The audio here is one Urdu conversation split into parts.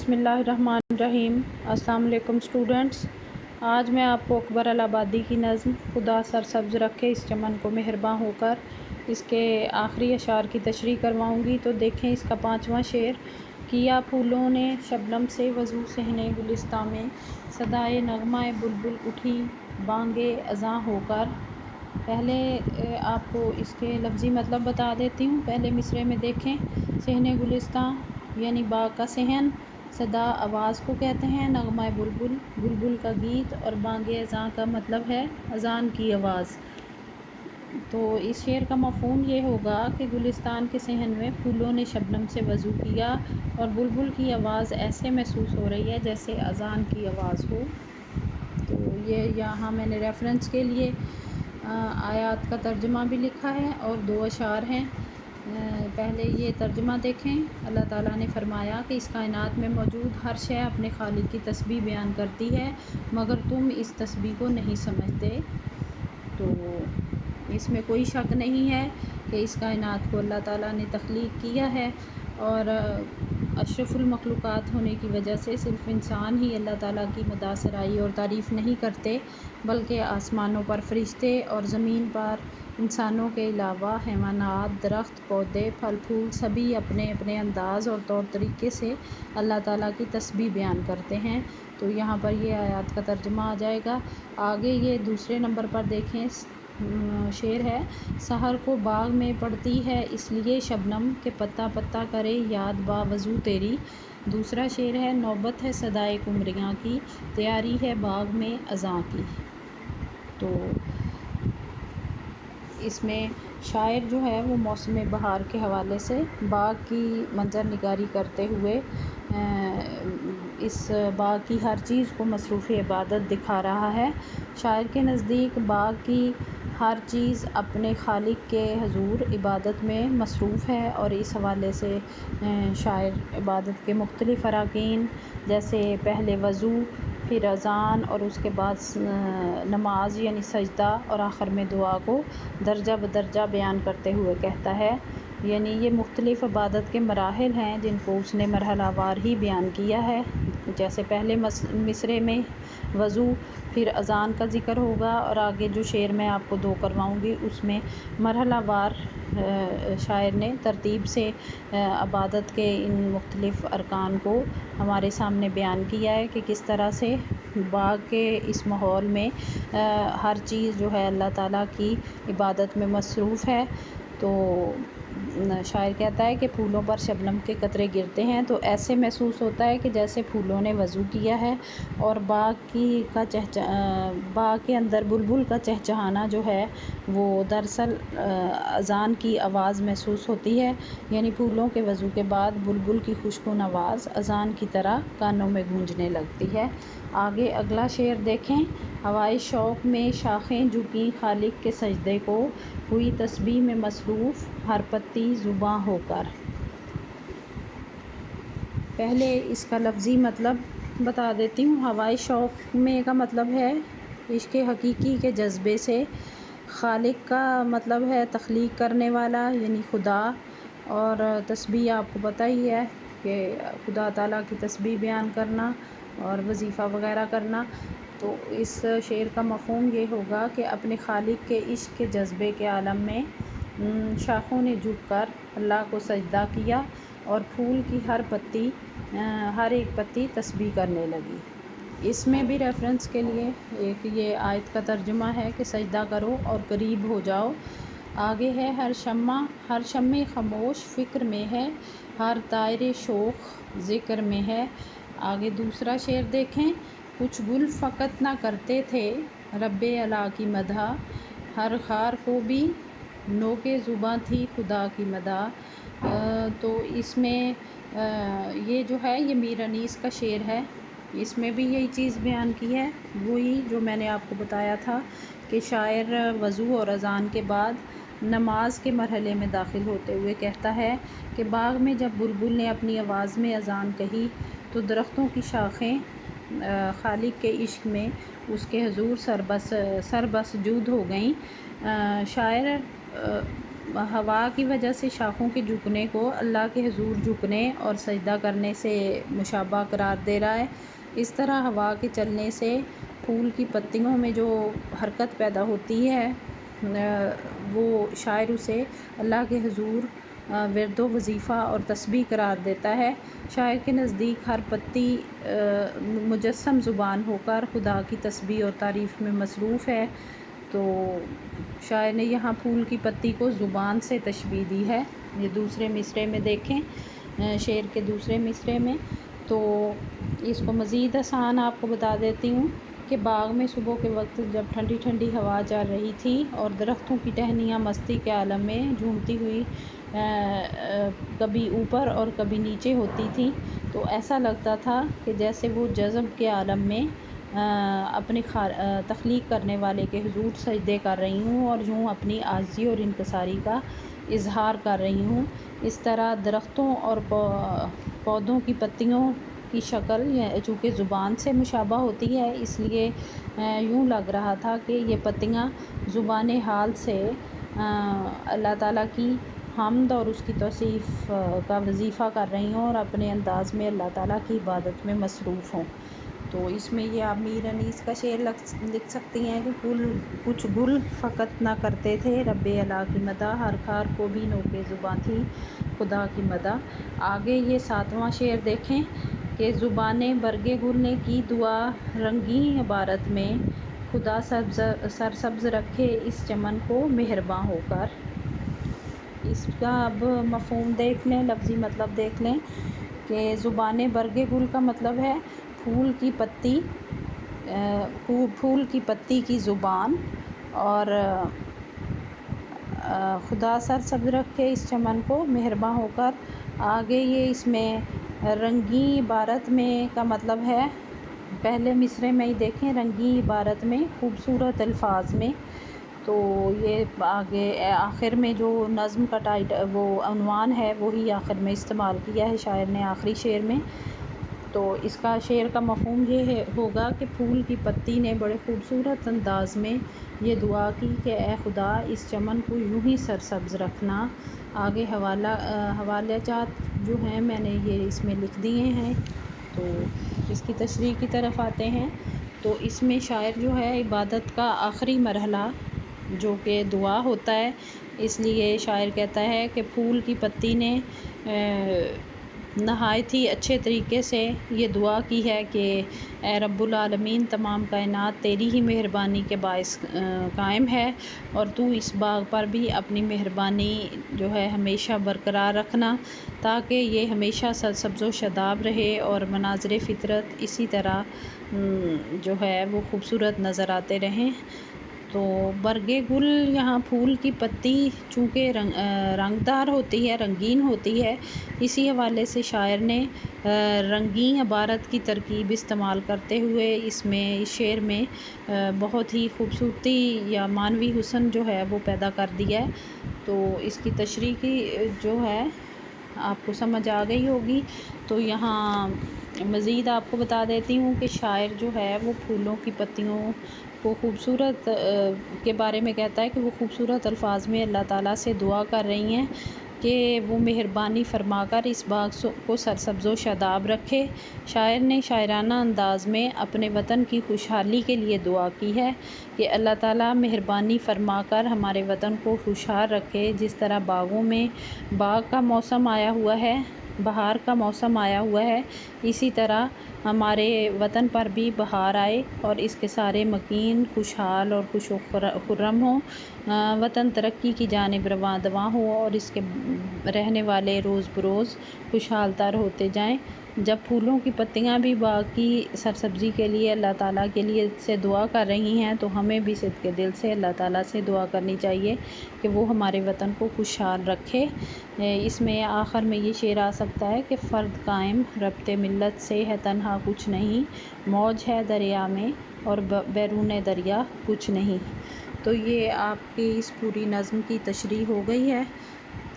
بسم اللہ الرحمن الرحیم۔ السلام علیکم اسٹوڈنٹس، آج میں آپ کو اکبر الآبادی کی نظم خدا سرسبز رکھے اس چمن کو مہرباں ہو کر اس کے آخری اشعار کی تشریح کرواؤں گی۔ تو دیکھیں اس کا 5واں شعر، کیا پھولوں نے شبنم سے وضو صحن گلستاں میں، صدائے نغمہ بلبل اٹھی بانگِ اذاں ہو کر۔ پہلے آپ کو اس کے لفظی مطلب بتا دیتی ہوں۔ پہلے مصرعے میں دیکھیں، صحن گلستاں یعنی باغ کا صحن، صدا آواز کو کہتے ہیں، نغمہ بلبل بلبل کا گیت، اور بانگ اذاں کا مطلب ہے اذان کی آواز۔ تو اس شعر کا مفہوم یہ ہوگا کہ گلستان کے صحن میں پھولوں نے شبنم سے وضو کیا اور بلبل کی آواز ایسے محسوس ہو رہی ہے جیسے اذان کی آواز ہو۔ تو یہ یہاں میں نے ریفرنس کے لیے آیات کا ترجمہ بھی لکھا ہے اور 2 اشعار ہیں۔ پہلے یہ ترجمہ دیکھیں۔ اللہ تعالیٰ نے فرمایا کہ اس کائنات میں موجود ہر شے اپنے خالق کی تسبیح بیان کرتی ہے مگر تم اس تسبیح کو نہیں سمجھتے۔ تو اس میں کوئی شک نہیں ہے کہ اس کائنات کو اللہ تعالیٰ نے تخلیق کیا ہے، اور اشرف المخلوقات ہونے کی وجہ سے صرف انسان ہی اللہ تعالیٰ کی مدح سرائی اور تعریف نہیں کرتے، بلکہ آسمانوں پر فرشتے اور زمین پر انسانوں کے علاوہ حیوانات، درخت، پودے، پھل پھول سبھی اپنے اپنے انداز اور طور طریقے سے اللہ تعالیٰ کی تسبیح بیان کرتے ہیں۔ تو یہاں پر یہ آیات کا ترجمہ آ جائے گا۔ آگے یہ دوسرے نمبر پر دیکھیں، شعر ہے، سحر کو باغ میں پڑتی ہے اس لیے شبنم کہ پتا پتا کرے یاد با وضو تیری۔ دوسرا شعر ہے، نوبت ہے صدائے قمریاں کی، تیاری ہے باغ میں اذاں کی۔ تو اس میں شاعر جو ہے وہ موسم بہار کے حوالے سے باغ کی منظر نگاری کرتے ہوئے اس باغ کی ہر چیز کو مصروف عبادت دکھا رہا ہے۔ شاعر کے نزدیک باغ کی ہر چیز اپنے خالق کے حضور عبادت میں مصروف ہے، اور اس حوالے سے شاعر عبادت کے مختلف اراکین جیسے پہلے وضو، پھر اذان اور اس کے بعد نماز یعنی سجدہ اور آخر میں دعا کو درجہ بدرجہ بیان کرتے ہوئے کہتا ہے، یعنی یہ مختلف عبادت کے مراحل ہیں جن کو اس نے مرحلہ وار ہی بیان کیا ہے۔ جیسے پہلے مصرعے میں وضو، پھر اذان کا ذکر ہوگا، اور آگے جو شعر میں آپ کو 2 کرواؤں گی اس میں مرحلہ وار شاعر نے ترتیب سے عبادت کے ان مختلف ارکان کو ہمارے سامنے بیان کیا ہے کہ کس طرح سے باغ کے اس ماحول میں ہر چیز جو ہے اللہ تعالیٰ کی عبادت میں مصروف ہے۔ تو شاعر کہتا ہے کہ پھولوں پر شبنم کے قطرے گرتے ہیں تو ایسے محسوس ہوتا ہے کہ جیسے پھولوں نے وضو کیا ہے، اور باغ کے اندر بلبل کا چہچہانا جو ہے وہ دراصل اذان کی آواز محسوس ہوتی ہے، یعنی پھولوں کے وضو کے بعد بلبل کی خوشگوار آواز اذان کی طرح کانوں میں گونجنے لگتی ہے۔ آگے اگلا شعر دیکھیں، ہوائے شوق میں شاخیں جھکیں خالق کے سجدے کو، ہوئی تسبیح میں مصروف ہر پتی زباں ہو کر۔ پہلے اس کا لفظی مطلب بتا دیتی ہوں۔ ہوائے شوق میں کا مطلب ہے عشق حقیقی کے جذبے سے، خالق کا مطلب ہے تخلیق کرنے والا یعنی خدا، اور تسبیح آپ کو پتہ ہی ہے کہ خدا تعالیٰ کی تسبیح بیان کرنا اور وظیفہ وغیرہ کرنا۔ تو اس شعر کا مفہوم یہ ہوگا کہ اپنے خالق کے عشق کے جذبے کے عالم میں شاخوں نے جھک کر اللہ کو سجدہ کیا، اور پھول کی ہر ایک پتی تسبیح کرنے لگی۔ اس میں بھی ریفرنس کے لیے ایک یہ آیت کا ترجمہ ہے کہ سجدہ کرو اور قریب ہو جاؤ۔ آگے ہے، ہر شمع خاموش فکر میں ہے، ہر طائر شوخ ذکر میں ہے۔ آگے دوسرا شعر دیکھیں، کچھ گل فقط نہ کرتے تھے رب اعلیٰ کی مدح، ہر خار کو بھی نوک زباں تھی خدا کی مدح۔ تو اس میں یہ جو ہے یہ میر انیس کا شعر ہے، اس میں بھی یہی چیز بیان کی ہے، وہی جو میں نے آپ کو بتایا تھا کہ شاعر وضو اور اذان کے بعد نماز کے مرحلے میں داخل ہوتے ہوئے کہتا ہے کہ باغ میں جب بلبل نے اپنی آواز میں اذان کہی تو درختوں کی شاخیں خالق کے عشق میں اس کے حضور سربسجود ہو گئیں۔ شاعر ہوا کی وجہ سے شاخوں کے جھکنے کو اللہ کے حضور جھکنے اور سجدہ کرنے سے مشابہ قرار دے رہا ہے۔ اس طرح ہوا کے چلنے سے پھول کی پتیوں میں جو حرکت پیدا ہوتی ہے وہ شاعر اسے اللہ کے حضور ورد و وظیفہ اور تسبیح قرار دیتا ہے۔ شاعر کے نزدیک ہر پتی مجسم زبان ہو کر خدا کی تسبیح اور تعریف میں مصروف ہے۔ تو شاعر نے یہاں پھول کی پتی کو زبان سے تشبیہ دی ہے۔ یہ دوسرے مصرعے میں دیکھیں، شعر کے دوسرے مصرعے میں، تو اس کو مزید آسان آپ کو بتا دیتی ہوں کہ باغ میں صبح کے وقت جب ٹھنڈی ٹھنڈی ہوا چل رہی تھی اور درختوں کی ٹہنیاں مستی کے عالم میں جھومتی ہوئی کبھی اوپر اور کبھی نیچے ہوتی تھیں، تو ایسا لگتا تھا کہ جیسے وہ جذب کے عالم میں اپنے تخلیق کرنے والے کے حضور سجدے کر رہی ہوں اور یوں اپنی عاجزی اور انکساری کا اظہار کر رہی ہوں۔ اس طرح درختوں اور پودوں کی پتیوں کی شکل چونکہ زبان سے مشابہ ہوتی ہے، اس لیے یوں لگ رہا تھا کہ یہ پتیاں زبان حال سے اللہ تعالیٰ کی حمد اور اس کی توصیف کا وظیفہ کر رہی ہوں اور اپنے انداز میں اللہ تعالیٰ کی عبادت میں مصروف ہوں۔ تو اس میں یہ آپ میر انیس کا شعر لکھ سکتی ہیں کہ کچھ گل فقط نہ کرتے تھے رب اعلیٰ کی مدح، ہر خار کو بھی نوکے زباں تھی خدا کی مدح۔ آگے یہ 7واں شعر دیکھیں کہ زبان برگ گل نے کی دعا رنگیں عبارت میں، خدا سرسبز رکھے اس چمن کو مہرباں ہو کر۔ اس کا اب مفہوم دیکھ لیں، لفظی مطلب دیکھ لیں کہ زبان برگ گل کا مطلب ہے پھول کی پتی کی زبان، اور خدا سرسبز رکھے اس چمن کو مہرباں ہو کر۔ آگے یہ اس میں رنگیں عبارت میں کا مطلب ہے، پہلے مصرعے میں ہی دیکھیں، رنگیں عبارت میں خوبصورت الفاظ میں، تو یہ آگے آخر میں جو نظم کا وہ عنوان ہے وہی آخر میں استعمال کیا ہے شاعر نے آخری شعر میں۔ تو اس کا شعر کا مفہوم یہ ہوگا کہ پھول کی پتی نے بڑے خوبصورت انداز میں یہ دعا کی کہ اے خدا اس چمن کو یوں ہی سرسبز رکھنا۔ آگے حوالہ جات جو ہیں میں نے یہ اس میں لکھ دیے ہیں، تو اس کی تشریح کی طرف آتے ہیں۔ تو اس میں شاعر جو ہے عبادت کا آخری مرحلہ جو کہ دعا ہوتا ہے، اس لیے شاعر کہتا ہے کہ پھول کی پتی نے نہایت ہی اچھے طریقے سے یہ دعا کی ہے کہ اے رب العالمین، تمام کائنات تیری ہی مہربانی کے باعث قائم ہے، اور تو اس باغ پر بھی اپنی مہربانی جو ہے ہمیشہ برقرار رکھنا تاکہ یہ ہمیشہ سرسبز و شاداب رہے اور مناظر فطرت اسی طرح جو ہے وہ خوبصورت نظر آتے رہیں۔ تو برگ گل یہاں پھول کی پتی چونکہ رنگدار ہوتی ہے، رنگین ہوتی ہے، اسی حوالے سے شاعر نے رنگیں عبارت کی ترکیب استعمال کرتے ہوئے اس شعر میں بہت ہی خوبصورتی یا معنوی حسن جو ہے وہ پیدا کر دیا ہے۔ تو اس کی تشریح کی جو ہے آپ کو سمجھ آ گئی ہوگی۔ تو یہاں مزید آپ کو بتا دیتی ہوں کہ شاعر جو ہے وہ پھولوں کی پتیوں کو خوبصورت کے بارے میں کہتا ہے کہ وہ خوبصورت الفاظ میں اللہ تعالیٰ سے دعا کر رہی ہیں کہ وہ مہربانی فرما کر اس باغ کو سرسبز و شاداب رکھے۔ شاعر نے شاعرانہ انداز میں اپنے وطن کی خوشحالی کے لیے دعا کی ہے کہ اللہ تعالیٰ مہربانی فرما کر ہمارے وطن کو خوشحال رکھے، جس طرح باغوں میں باغ کا موسم آیا ہوا ہے، بہار کا موسم آیا ہوا ہے، اسی طرح ہمارے وطن پر بھی بہار آئے اور اس کے سارے مکین خوشحال اور خوش و خرم ہوں، وطن ترقی کی جانب رواں دواں ہو اور اس کے رہنے والے روز بروز خوشحال تر ہوتے جائیں۔ جب پھولوں کی پتیاں بھی باغ کی سرسبزی کے لیے اللہ تعالیٰ کے لیے سے دعا کر رہی ہیں، تو ہمیں بھی صدقے دل سے اللہ تعالیٰ سے دعا کرنی چاہیے کہ وہ ہمارے وطن کو خوشحال رکھے۔ اس میں آخر میں یہ شعر آ سکتا ہے کہ فرد قائم ربط ملت سے ہے تنہا کچھ نہیں، موج ہے دریا میں اور بیرون دریا کچھ نہیں۔ تو یہ آپ کی اس پوری نظم کی تشریح ہو گئی ہے۔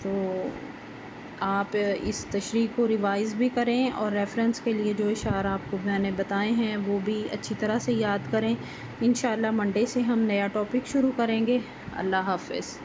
تو آپ اس تشریح کو ریوائز بھی کریں اور ریفرنس کے لیے جو اشعار آپ کو میں نے بتائے ہیں وہ بھی اچھی طرح سے یاد کریں۔ انشاءاللہ منڈے سے ہم نیا ٹاپک شروع کریں گے۔ اللہ حافظ۔